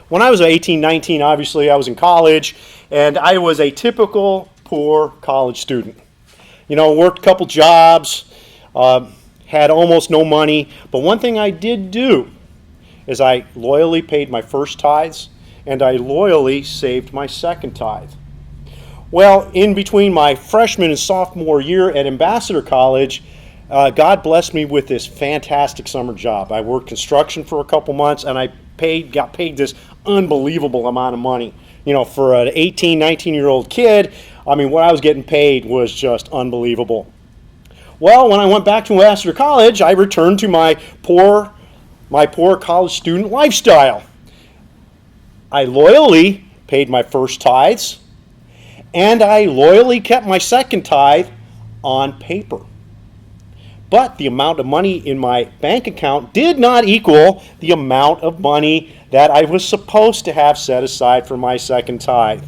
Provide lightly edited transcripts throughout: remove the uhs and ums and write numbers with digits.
when I was 18, 19, obviously I was in college, and I was a typical poor college student. Worked a couple jobs, had almost no money, but one thing I did do is I loyally paid my first tithes, and I loyally saved my second tithe. Well, in between my freshman and sophomore year at Ambassador College, God blessed me with this fantastic summer job. I worked construction for a couple months, and I got paid this unbelievable amount of money. For an 18, 19-year-old kid, what I was getting paid was just unbelievable. Well, when I went back to Ambassador College, I returned to my poor college student lifestyle. I loyally paid my first tithes, and I loyally kept my second tithe on paper. But the amount of money in my bank account did not equal the amount of money that I was supposed to have set aside for my second tithe.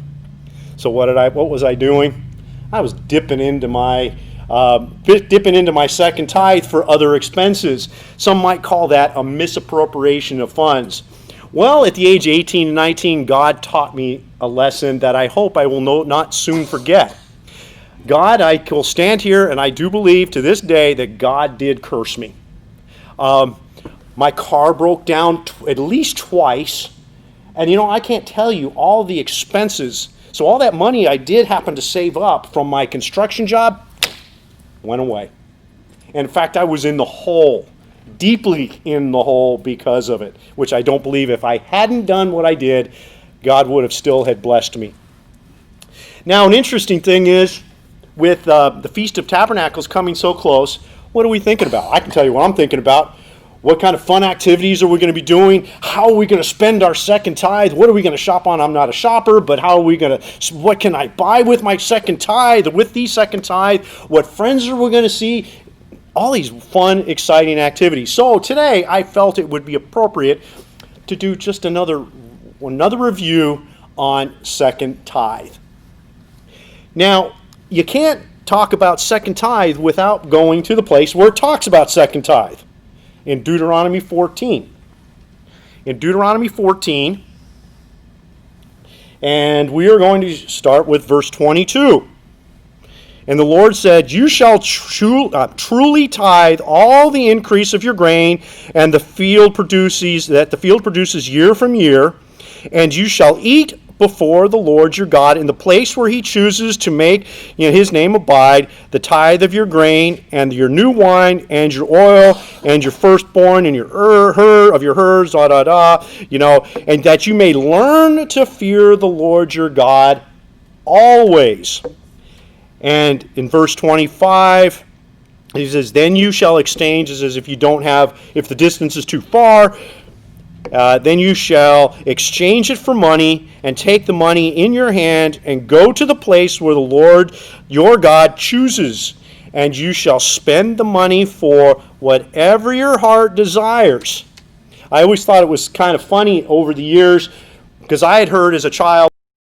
So what was I doing? I was dipping into my second tithe for other expenses. Some might call that a misappropriation of funds. Well, at the age of 18 and 19, God taught me a lesson that I hope I will not soon forget. I will stand here, and I do believe to this day that God did curse me. My car broke down at least twice, and I can't tell you all the expenses. So all that money I did happen to save up from my construction job went away. And in fact, I was in the hole, deeply in the hole because of it, which I don't believe if I hadn't done what I did, God would have still had blessed me. Now, an interesting thing is, with the Feast of Tabernacles coming so close, what are we thinking about? I can tell you what I'm thinking about. What kind of fun activities are we going to be doing? How are we going to spend our second tithe? What are we going to shop on? I'm not a shopper, but what can I buy with my second tithe, with the second tithe? What friends are we going to see? All these fun, exciting activities. So today, I felt it would be appropriate to do just another review on second tithe. Now, you can't talk about second tithe without going to the place where it talks about second tithe, in Deuteronomy 14. In Deuteronomy 14, and we are going to start with verse 22. And the Lord said, "You shall truly tithe all the increase of your grain, and the field produces year from year, and you shall eat before the Lord your God in the place where he chooses to make his name abide, the tithe of your grain and your new wine and your oil and your firstborn and your herds, and that you may learn to fear the Lord your God always." And in verse 25, he says, "Then you shall exchange," it says if the distance is too far, then you shall exchange it for money and take the money in your hand and go to the place where the Lord your God chooses, and you shall spend the money for whatever your heart desires. I always thought it was kind of funny over the years, because I had heard as a child,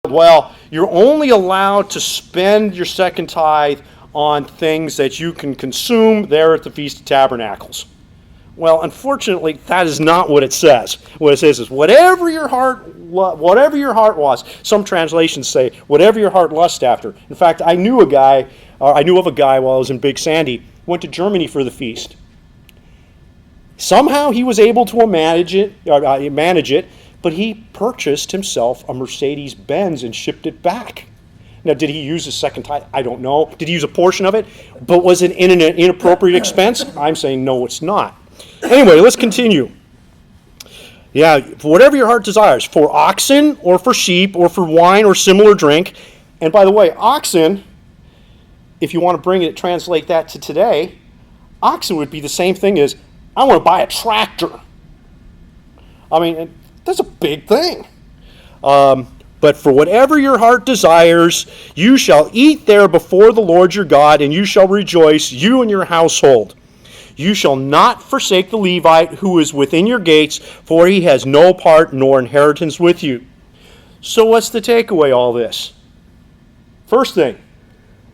well, you're only allowed to spend your second tithe on things that you can consume there at the Feast of Tabernacles. Well, unfortunately, that is not what it says. What it says is whatever your heart was. Some translations say whatever your heart lusts after. In fact, I knew of a guy while I was in Big Sandy, went to Germany for the feast. Somehow he was able to manage it, but he purchased himself a Mercedes-Benz and shipped it back. Now, did he use a second tithe? I don't know. Did he use a portion of it? But was it in an inappropriate expense? I'm saying no, it's not. Anyway, let's continue. Yeah, for whatever your heart desires, for oxen or for sheep or for wine or similar drink. And by the way, oxen, if you want to translate that to today, oxen would be the same thing as, I want to buy a tractor. That's a big thing. But for whatever your heart desires, you shall eat there before the Lord your God, and you shall rejoice, you and your household. You shall not forsake the Levite who is within your gates, for he has no part nor inheritance with you. So what's the takeaway all this? First thing,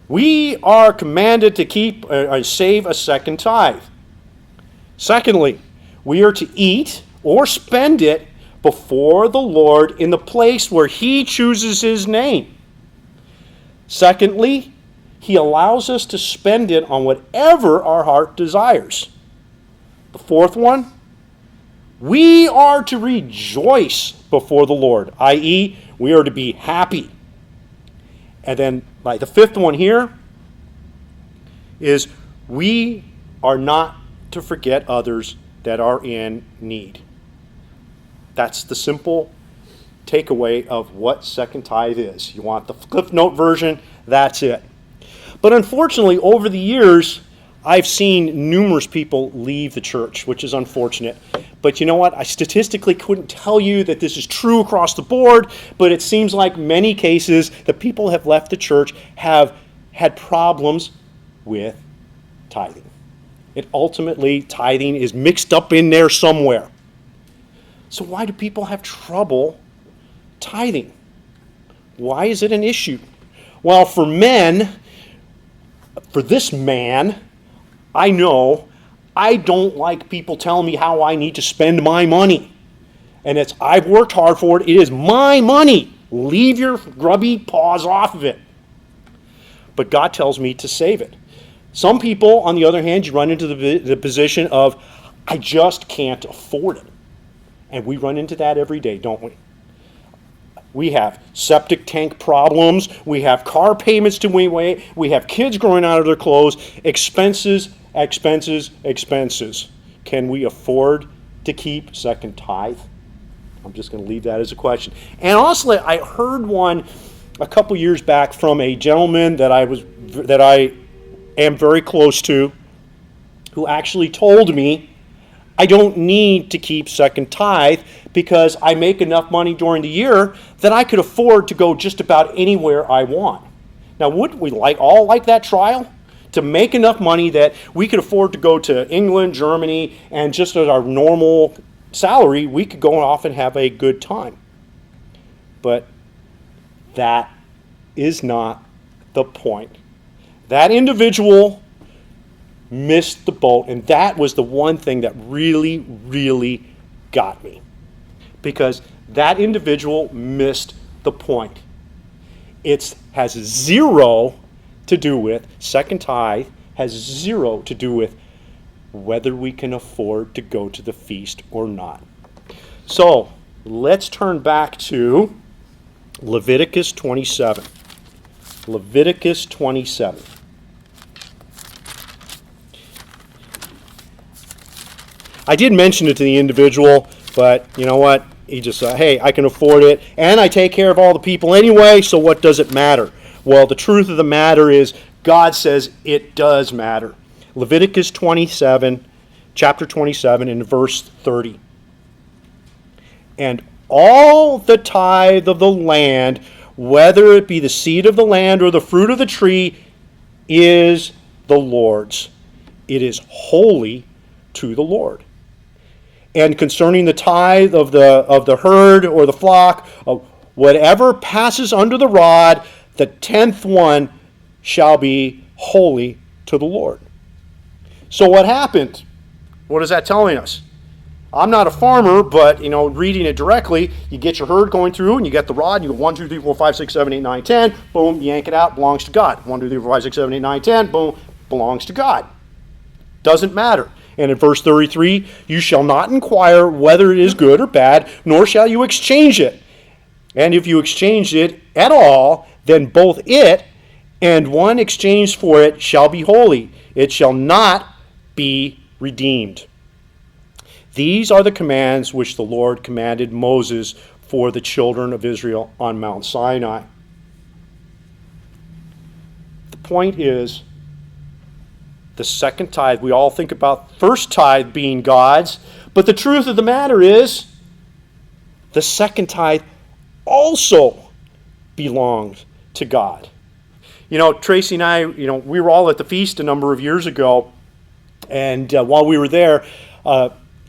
we are commanded to save a second tithe. Secondly, we are to eat or spend it before the Lord in the place where he chooses his name. Secondly, he allows us to spend it on whatever our heart desires. The fourth one, we are to rejoice before the Lord, i.e., we are to be happy. And then, like the fifth one here, is we are not to forget others that are in need. That's the simple takeaway of what second tithe is. You want the Cliff Note version, that's it. But unfortunately, over the years, I've seen numerous people leave the church, which is unfortunate. But you know what? I statistically couldn't tell you that this is true across the board, but it seems like many cases the people have left the church have had problems with tithing. Ultimately, tithing is mixed up in there somewhere. So why do people have trouble tithing? Why is it an issue? Well, for this man, I know I don't like people telling me how I need to spend my money. And I've worked hard for it. It is my money. Leave your grubby paws off of it. But God tells me to save it. Some people, on the other hand, you run into the position of, I just can't afford it. And we run into that every day, don't we? We have septic tank problems. We have car payments to weigh. We have kids growing out of their clothes. Expenses, expenses, expenses. Can we afford to keep second tithe? I'm just going to leave that as a question. And honestly, I heard one a couple years back from a gentleman that I am very close to, who actually told me I don't need to keep second tithe because I make enough money during the year that I could afford to go just about anywhere I want. Now, wouldn't we all like that trial? To make enough money that we could afford to go to England, Germany, and just at our normal salary, we could go off and have a good time. But that is not the point. That individual missed the boat, and that was the one thing that really, really got me. Because that individual missed the point. It has zero to do with, second tithe has zero to do with whether we can afford to go to the feast or not. So, let's turn back to Leviticus 27. Leviticus 27. I did mention it to the individual, but you know what? He just said, hey, I can afford it, and I take care of all the people anyway, so what does it matter? Well, the truth of the matter is, God says it does matter. Leviticus 27, chapter 27, and verse 30. And all the tithe of the land, whether it be the seed of the land or the fruit of the tree, is the Lord's. It is holy to the Lord. And concerning the tithe of the herd or the flock, whatever passes under the rod, the 10th one shall be holy to the Lord. So what happened? What is that telling us? I'm not a farmer, but reading it directly, you get your herd going through and you get the rod, you go 1, 2, 3, 4, 5, 6, 7, 8, 9, 10, boom, yank it out, belongs to God. 1, 2, 3, 4, 5, 6, 7, 8, 9, 10, boom, belongs to God. Doesn't matter. And in verse 33, you shall not inquire whether it is good or bad, nor shall you exchange it. And if you exchange it at all, then both it and one exchanged for it shall be holy. It shall not be redeemed. These are the commands which the Lord commanded Moses for the children of Israel on Mount Sinai. The point is, the second tithe, we all think about first tithe being God's, but the truth of the matter is, the second tithe also belongs to God. Tracy and I, we were all at the feast a number of years ago, and while we were there,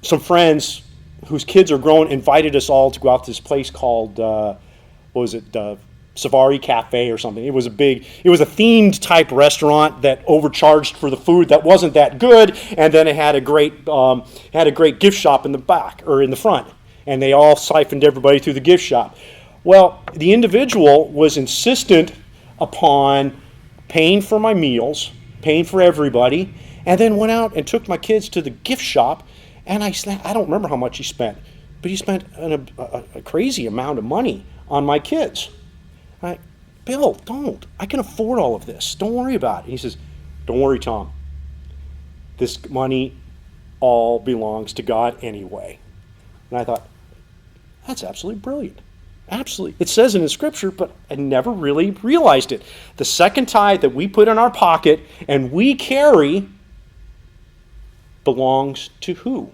some friends whose kids are grown invited us all to go out to this place called, Safari Cafe or something. It was a themed type restaurant that overcharged for the food that wasn't that good, and then it had a great gift shop in the back or in the front. And they all siphoned everybody through the gift shop. Well, the individual was insistent upon paying for my meals, paying for everybody, and then went out and took my kids to the gift shop. And I don't remember how much he spent, but he spent a crazy amount of money on my kids. Bill, don't. I can afford all of this. Don't worry about it. He says, don't worry, Tom. This money all belongs to God anyway. And I thought, that's absolutely brilliant. Absolutely. It says it in Scripture, but I never really realized it. The second tithe that we put in our pocket and we carry belongs to who?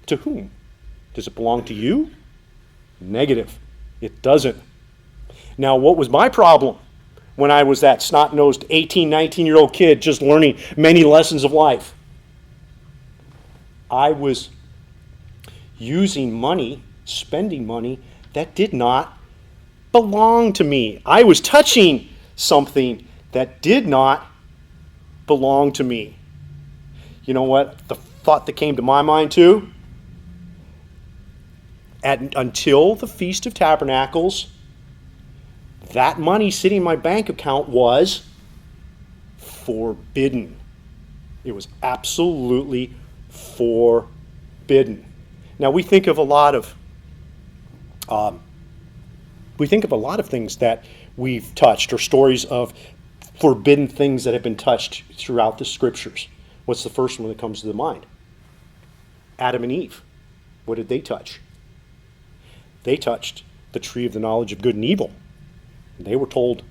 To whom? Does it belong to you? Negative. It doesn't. Now, what was my problem when I was that snot-nosed 18, 19-year-old kid just learning many lessons of life? I was using money, spending money that did not belong to me. I was touching something that did not belong to me. You know what? The thought that came to my mind too? Until the Feast of Tabernacles, that money sitting in my bank account was forbidden. It was absolutely forbidden. Now we think of a lot of things that we've touched, or stories of forbidden things that have been touched throughout the Scriptures. What's the first one that comes to the mind? Adam and Eve. What did they touch? They touched the tree of the knowledge of good and evil. They were told,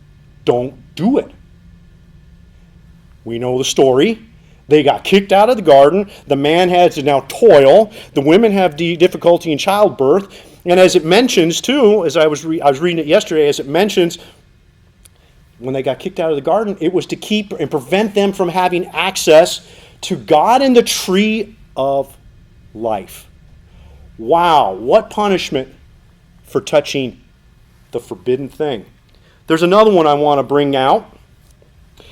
don't do it. We know the story. They got kicked out of the garden. The man had to now toil. The women have difficulty in childbirth. And as it mentions too, as I was reading it yesterday, as it mentions, when they got kicked out of the garden, it was to keep and prevent them from having access to God and the tree of life. Wow, what punishment for touching the forbidden thing. There's another one I want to bring out,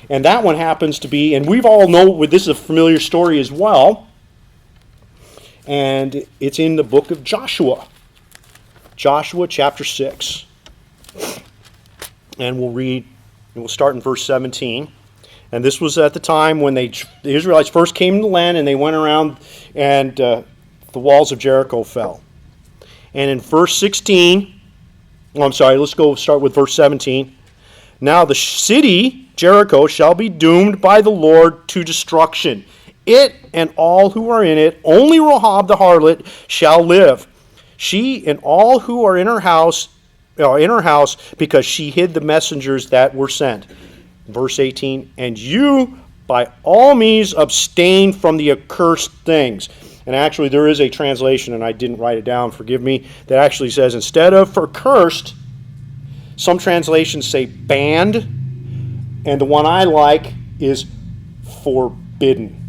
and that one happens to be, and we've all know this is a familiar story as well, and it's in the book of Joshua. Joshua chapter 6. And we'll start in verse 17. And this was at the time when the Israelites first came to the land, and they went around, and the walls of Jericho fell. And in verse 16, let's go start with verse 17. Now the city, Jericho, shall be doomed by the Lord to destruction. It and all who are in it, only Rahab the harlot shall live. She and all who are in her house, because she hid the messengers that were sent. Verse 18, and you by all means abstain from the accursed things. And actually there is a translation, and I didn't write it down, forgive me, that actually says instead of for cursed, some translations say banned, and the one I like is forbidden.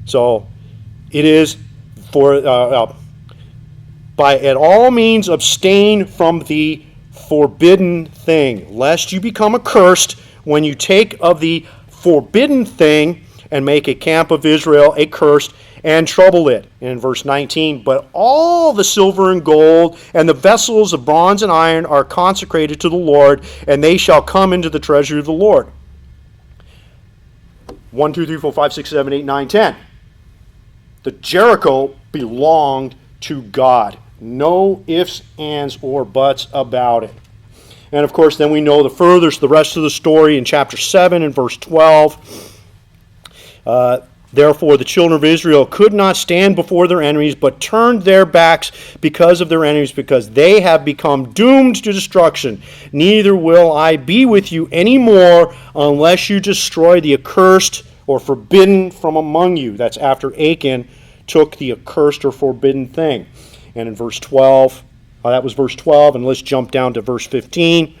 So it is for by at all means abstain from the forbidden thing, lest you become accursed when you take of the forbidden thing and make a camp of Israel accursed and trouble it. And in verse 19, but all the silver and gold and the vessels of bronze and iron are consecrated to the Lord, and they shall come into the treasury of the Lord. 1, 2, 3, 4, 5, 6, 7, 8, 9, 10. The Jericho belonged to God. No ifs, ands, or buts about it. And of course, then we know the rest of the story in chapter 7 and verse 12. Therefore the children of Israel could not stand before their enemies, but turned their backs because of their enemies, because they have become doomed to destruction. Neither will I be with you any more unless you destroy the accursed or forbidden from among you. That's after Achan took the accursed or forbidden thing. And in verse 12, that was verse 12, and let's jump down to verse 15.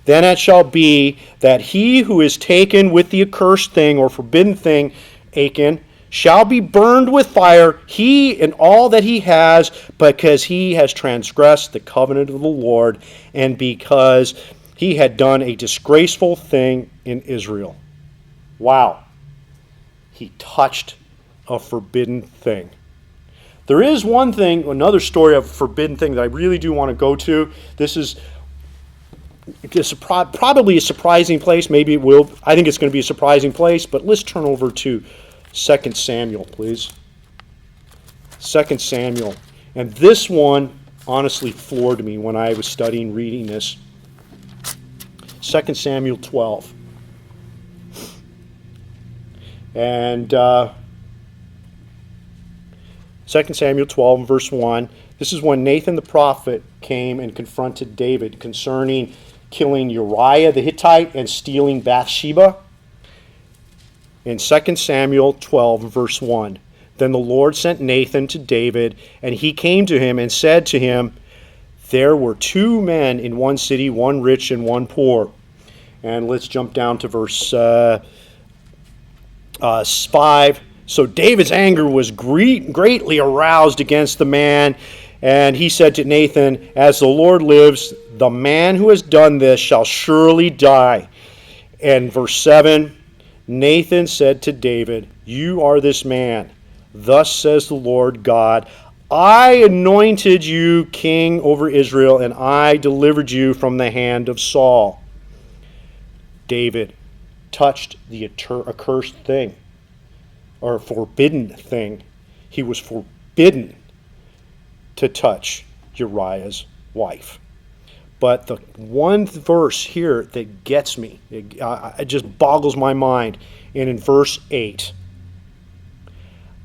Then it shall be that he who is taken with the accursed thing or forbidden thing, Achan, shall be burned with fire, he and all that he has, because he has transgressed the covenant of the Lord, and because he had done a disgraceful thing in Israel. Wow. He touched a forbidden thing. There is one thing, another story of a forbidden thing that I really do want to go to. This is probably a surprising place. Maybe it will. I think it's going to be a surprising place, but let's turn over to 2 Samuel, please. 2 Samuel. And this one honestly floored me when I was reading this. 2 Samuel 12. And 2 Samuel 12 and verse 1. This is when Nathan the prophet came and confronted David concerning killing Uriah the Hittite and stealing Bathsheba. In 2 Samuel 12 verse 1. Then the Lord sent Nathan to David, and he came to him and said to him, there were 2 men in one city, one rich and one poor. And let's jump down to verse 5. So David's anger was greatly aroused against the man, and he said to Nathan, as the Lord lives, the man who has done this shall surely die. And verse 7, Nathan said to David, you are this man. Thus says the Lord God, I anointed you king over Israel, and I delivered you from the hand of Saul. David touched the accursed thing, or forbidden thing. He was forbidden to touch Uriah's wife. But the one verse here that gets me, it just boggles my mind, and in verse 8,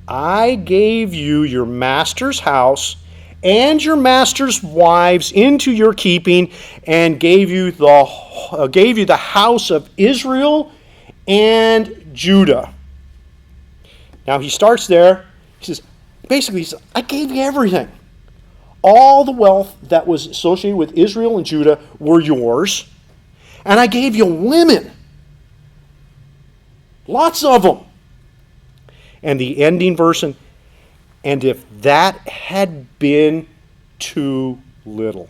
I gave you your master's house and your master's wives into your keeping, and gave you the house of Israel and Judah. Now he starts there. He says, I gave you everything. All the wealth that was associated with Israel and Judah were yours, and I gave you women, lots of them. And the ending verse, and if that had been too little,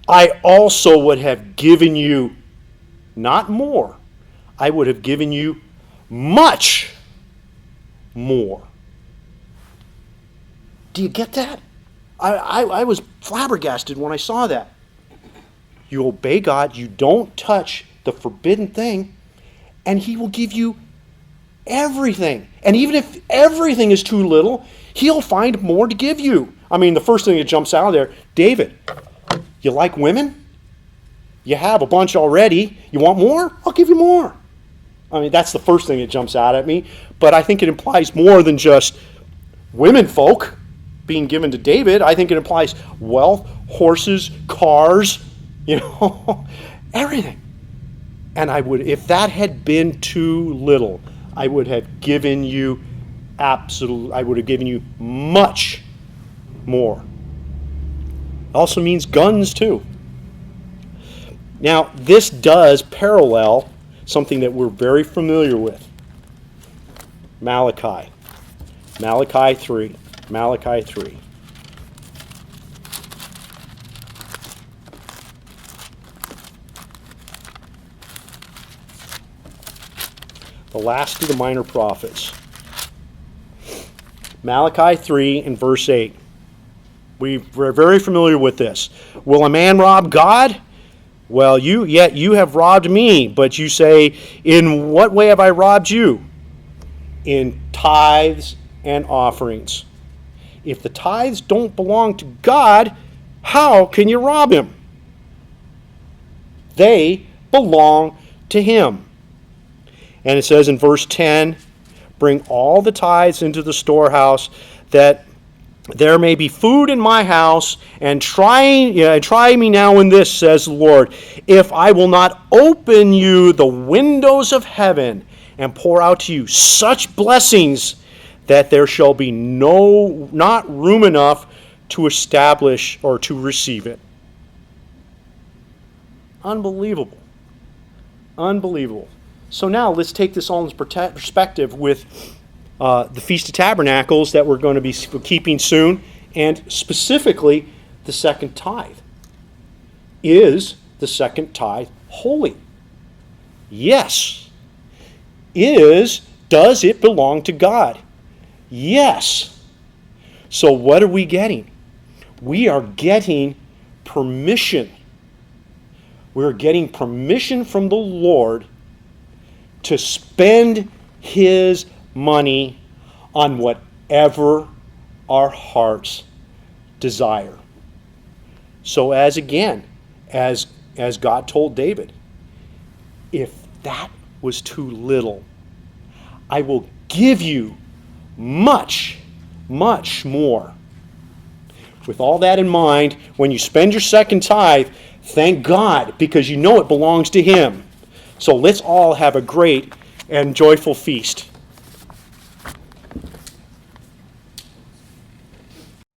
I also would have given you, not more, I would have given you much more. Do you get that? I was flabbergasted when I saw that. You obey God, you don't touch the forbidden thing, and he will give you everything. And even if everything is too little, he'll find more to give you. I mean, the first thing that jumps out of there, David, you like women? You have a bunch already. You want more? I'll give you more. I mean, that's the first thing that jumps out at me. But I think it implies more than just women folk being given to David. I think it implies wealth, horses, cars, everything. And I would, if that had been too little, I would have given you much more. Also means guns too. Now, this does parallel something that we're very familiar with. Malachi 3. The last of the minor prophets. Malachi 3 and verse 8. We're very familiar with this. Will a man rob God? Well, you have robbed me, but you say, in what way have I robbed you? In tithes and offerings. If the tithes don't belong to God, how can you rob him? They belong to him. And it says in verse 10, bring all the tithes into the storehouse, that there may be food in my house, and try me now in this, says the Lord, if I will not open you the windows of heaven and pour out to you such blessings that there shall be not room enough to establish or to receive it. Unbelievable. So now let's take this all into perspective with the Feast of Tabernacles that we're going to be keeping soon, and specifically the second tithe. Is the second tithe holy? Yes. Is Does it belong to God? Yes. So what are we getting? We are getting permission. We're getting permission from the Lord to spend his money on whatever our hearts desire. So as God told David, if that was too little, I will give you much, much more. With all that in mind, when you spend your second tithe, thank God, because you know it belongs to him. So let's all have a great and joyful feast.